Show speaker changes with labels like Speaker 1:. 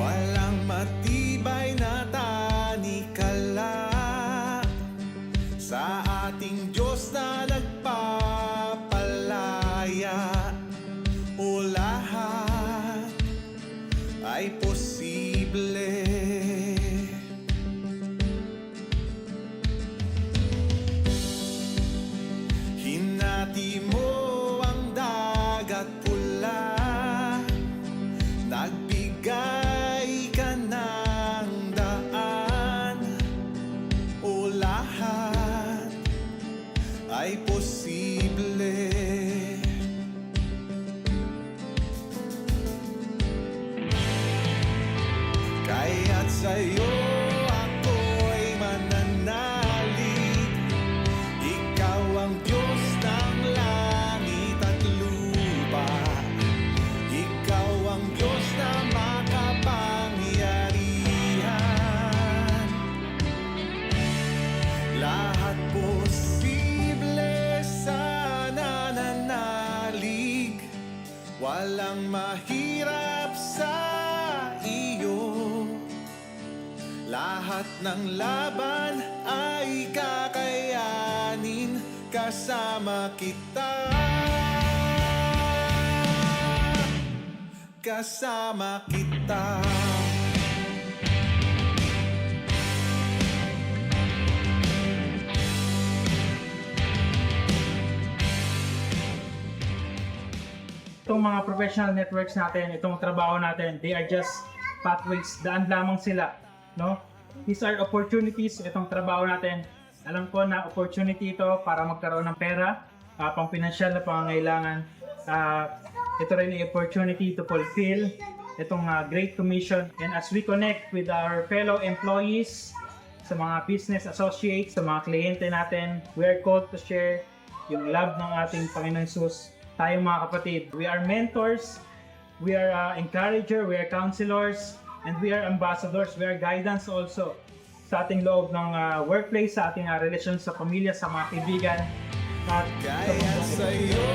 Speaker 1: Walang matibay na tanikala sa ating Diyos na nagpapalaya. O lahat ay posible. Hinati mo ang dagat pula, nagbigay ka ng daan. O lahat ay posible. Kaya't sa'yo ako'y mananalig. Ikaw ang Diyos ng langit at lupa. Ikaw ang Diyos na makapangyarihan. Lahat posible sa nananalig. Walang mahirap sa iyo. Lahat ng laban ay kakayanin kasama kita. Kasama kita.
Speaker 2: Itong mga professional networks natin, itong trabaho natin, they are just pathways, daan lamang sila, no? These are opportunities, itong trabaho natin. Alam ko na opportunity ito para magkaroon ng pera, pang financial na pangangailangan. Ito rin ay opportunity to fulfill itong Great Commission. And as we connect with our fellow employees, sa mga business associates, sa mga kliyente natin, we are called to share yung love ng ating Panginoon Jesus. Tayong mga kapatid, we are mentors, we are encourager, we are counselors, and we are ambassadors, we are guidance also sa ating loob ng workplace, sa ating relasyon sa pamilya, sa mga kaibigan. At
Speaker 1: Kaya sa'yo